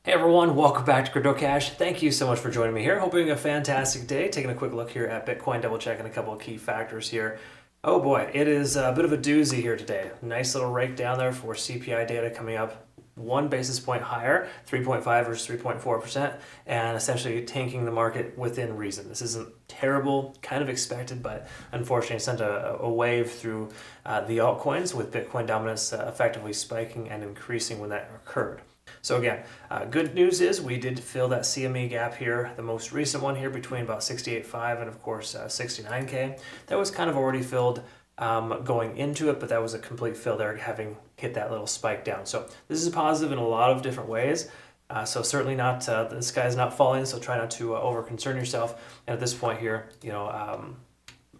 Hey everyone, welcome back to Crypto Cash. Thank you so much for joining me here. Hope you're having a fantastic day. Taking a quick look here at Bitcoin, double checking a couple of key factors here. Oh boy, it is a bit of a doozy here today. Nice little rake down there for CPI data coming up 1 basis point higher, 3.5 versus 3.4%, and essentially tanking the market within reason. This isn't terrible, kind of expected, but unfortunately sent a wave through the altcoins with Bitcoin dominance effectively spiking and increasing when that occurred. So again, good news is we did fill that CME gap here, the most recent one here between about 68.5 and of course 69K. That was kind of already filled going into it, but that was a complete fill there, having hit that little spike down. So this is a positive in a lot of different ways. So certainly not, the sky is not falling, so try not to over concern yourself. And at this point here,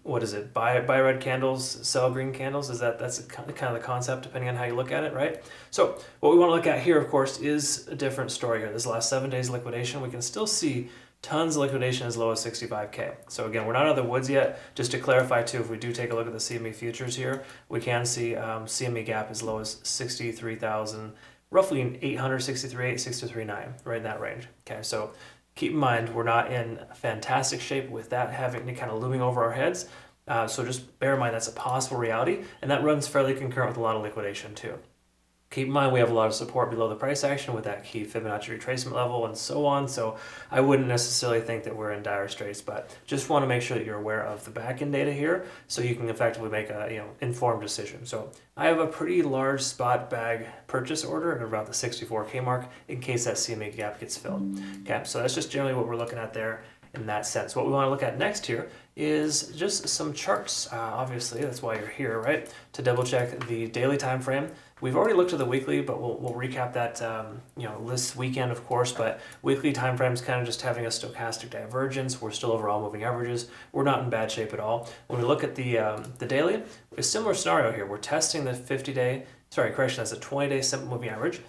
what is it? Buy red candles, sell green candles. That's kind of the concept, depending on how you look at it, right? So what we want to look at here, of course, is a different story here. This last 7 days liquidation, we can still see tons of liquidation as low as 65K. So again, we're not out of the woods yet. Just to clarify too, if we do take a look at the CME futures here, we can see CME gap as low as 63,000, roughly 863.8, 63.9, right in that range. Okay, so keep in mind, we're not in fantastic shape with that having kind of looming over our heads. So just bear in mind that's a possible reality, and that runs fairly concurrent with a lot of liquidation too. Keep in mind we have a lot of support below the price action with that key Fibonacci retracement level and so on. So I wouldn't necessarily think that we're in dire straits, but just want to make sure that you're aware of the back end data here so you can effectively make a informed decision. So I have a pretty large spot bag purchase order at about the 64K mark in case that CME gap gets filled. Okay, so that's just generally what we're looking at there in that sense. What we want to look at next here is just some charts. Obviously, that's why you're here, right? To double check the daily time frame. We've already looked at the weekly, but we'll recap that this weekend, of course. But weekly time frames kind of just having a stochastic divergence. We're still overall moving averages. We're not in bad shape at all. When we look at the daily, a similar scenario here. We're testing the 50-day, sorry, correction, that's a 20-day simple moving average,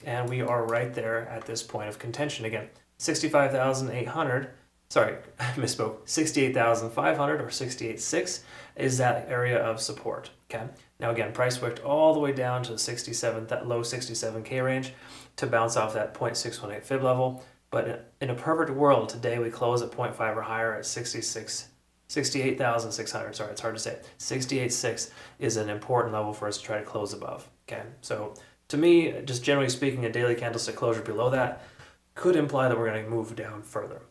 and we are right there at this point of contention again. 65,800. Sorry, I misspoke. 68,500 or 68.6 is that area of support. Okay. Now again, price wicked all the way down to the 67, that low 67K range to bounce off that 0.618 fib level. But in a perfect world, today we close at 0.5 or higher at 68,600. Sorry, it's hard to say. 68.6 is an important level for us to try to close above. Okay. So to me, just generally speaking, a daily candlestick closure below that could imply that we're going to move down further.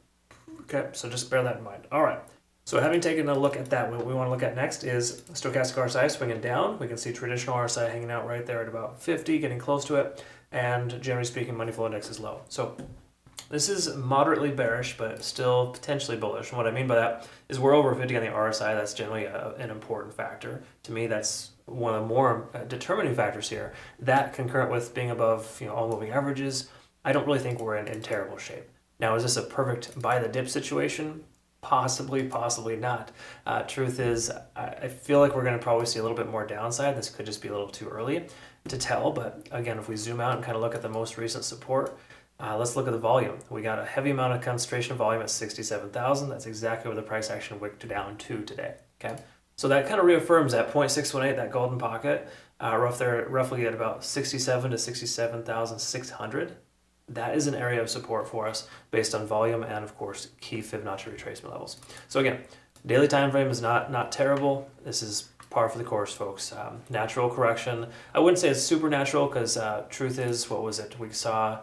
Okay, so just bear that in mind. All right, so having taken a look at that, what we want to look at next is stochastic RSI swinging down. We can see traditional RSI hanging out right there at about 50, getting close to it, and generally speaking, money flow index is low. So this is moderately bearish, but still potentially bullish. And what I mean by that is we're over 50 on the RSI. That's generally an important factor. To me, that's one of the more determining factors here. That concurrent with being above all moving averages, I don't really think we're in terrible shape. Now, is this a perfect buy the dip situation? Possibly, possibly not. Truth is, I feel like we're going to probably see a little bit more downside. This could just be a little too early to tell. But again, if we zoom out and kind of look at the most recent support, let's look at the volume. We got a heavy amount of concentration volume at 67,000. That's exactly where the price action wicked down to today. Okay, so that kind of reaffirms that 0.618, that golden pocket, roughly at about 67 to 67,600. That is an area of support for us based on volume and, of course, key Fibonacci retracement levels. So again, daily time frame is not terrible. This is par for the course, folks. Natural correction. I wouldn't say it's supernatural because truth is, what was it? We saw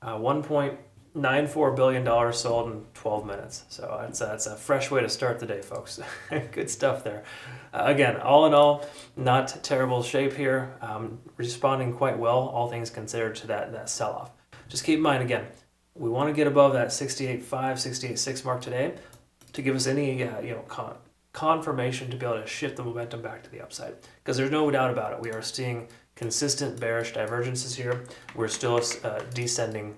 $1.94 billion sold in 12 minutes. So that's a fresh way to start the day, folks. Good stuff there. Again, all in all, not terrible shape here. Responding quite well, all things considered, to that sell-off. Just keep in mind, again, we want to get above that 68.5, 68.6 mark today to give us any confirmation to be able to shift the momentum back to the upside. Because there's no doubt about it. We are seeing consistent bearish divergences here. We're still descending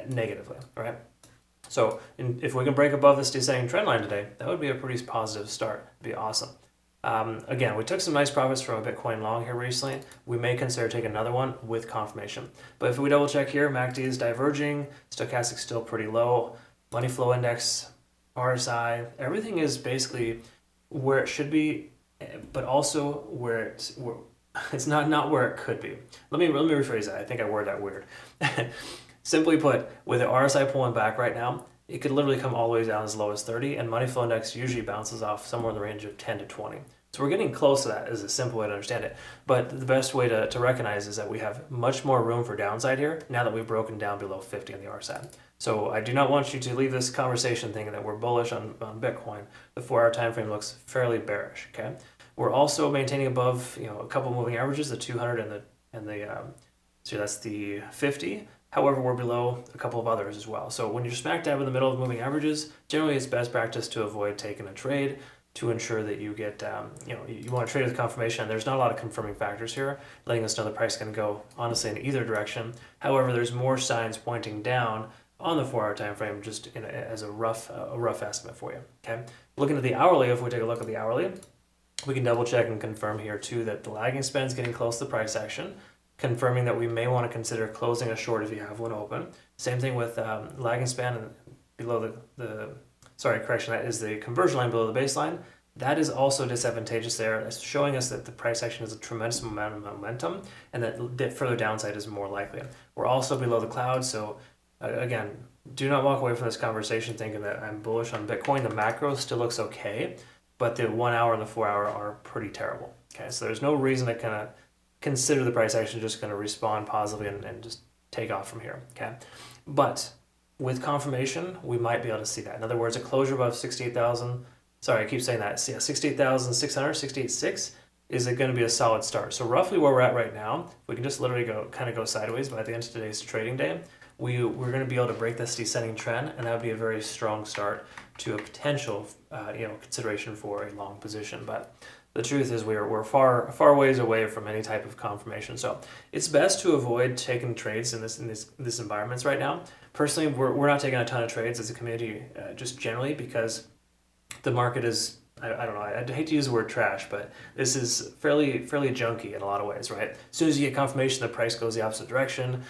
negatively, right? So if we can break above this descending trend line today, that would be a pretty positive start. It'd be awesome. Again, we took some nice profits from a Bitcoin long here recently. We may consider taking another one with confirmation. But if we double check here, MACD is diverging, stochastic still pretty low, money flow index, RSI, everything is basically where it should be, but also where it's not where it could be. Let me rephrase that. I think I worded that weird. Simply put, with the RSI pulling back right now, it could literally come all the way down as low as 30, and money flow index usually bounces off somewhere in the range of 10 to 20. So we're getting close to that is a simple way to understand it. But the best way to recognize is that we have much more room for downside here now that we've broken down below 50 on the RSI. So I do not want you to leave this conversation thinking that we're bullish on Bitcoin. The 4-hour time frame looks fairly bearish, okay? We're also maintaining above, a couple moving averages, the 200 and the so that's the 50. However, we're below a couple of others as well. So when you're smack dab in the middle of moving averages, generally it's best practice to avoid taking a trade to ensure that you get, you want to trade with confirmation. There's not a lot of confirming factors here, letting us know the price can go honestly in either direction. However, there's more signs pointing down on the 4-hour time frame, just as a rough estimate for you. Okay, looking at the hourly, if we take a look at the hourly, we can double check and confirm here too that the lagging span is getting close to the price action, confirming that we may want to consider closing a short if you have one open. Same thing with lagging span and below that is the conversion line below the baseline. That is also disadvantageous there. It's showing us that the price action has a tremendous amount of momentum and that further downside is more likely. We're also below the cloud, so again, do not walk away from this conversation thinking that I'm bullish on Bitcoin. The macro still looks okay, but the 1 hour and the 4 hour are pretty terrible. Okay, so there's no reason to kind of consider the price action just going to respond positively and just take off from here. Okay, but with confirmation, we might be able to see that. In other words, a closure above 68,000. Sorry, I keep saying that. Yeah, 68,600, 68.6 is it going to be a solid start. So roughly where we're at right now, we can just literally go sideways by the end of today's trading day. We're going to be able to break this descending trend, and that would be a very strong start to a potential, consideration for a long position. But the truth is we're far ways away from any type of confirmation. So it's best to avoid taking trades in this environments right now. Personally, we're not taking a ton of trades as a community, just generally because the market is, I don't know, I'd hate to use the word trash, but this is fairly junky in a lot of ways, right? As soon as you get confirmation, the price goes the opposite direction,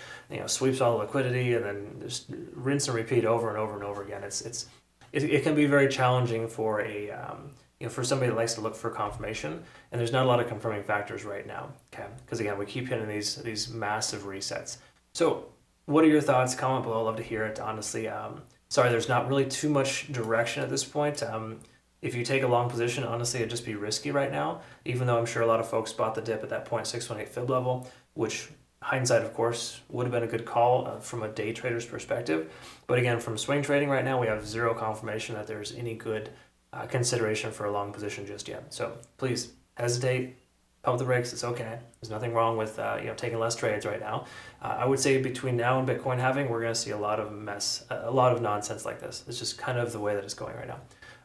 sweeps all the liquidity, and then just rinse and repeat over and over and over again. It can be very challenging for for somebody that likes to look for confirmation, and there's not a lot of confirming factors right now, okay? Because again, we keep hitting these massive resets. So what are your thoughts? Comment below. I'd love to hear it, honestly. Sorry, there's not really too much direction at this point. If you take a long position, honestly, it'd just be risky right now, even though I'm sure a lot of folks bought the dip at that 0.618 fib level, which hindsight, of course, would have been a good call from a day trader's perspective. But again, from swing trading right now, we have zero confirmation that there's any good consideration for a long position just yet. So please hesitate, pump the brakes. It's okay. There's nothing wrong with taking less trades right now. I would say between now and Bitcoin halving, we're going to see a lot of nonsense like this. It's just kind of the way that it's going right now.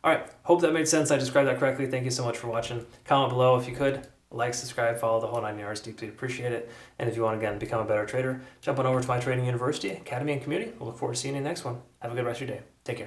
All right, hope that made sense. I described that correctly. Thank you so much for watching. Comment below if you could. Like, subscribe, follow the whole 9 yards. Deeply appreciate it. And if you want to, again, become a better trader, jump on over to my trading university, academy, and community. We'll look forward to seeing you in the next one. Have a good rest of your day. Take care.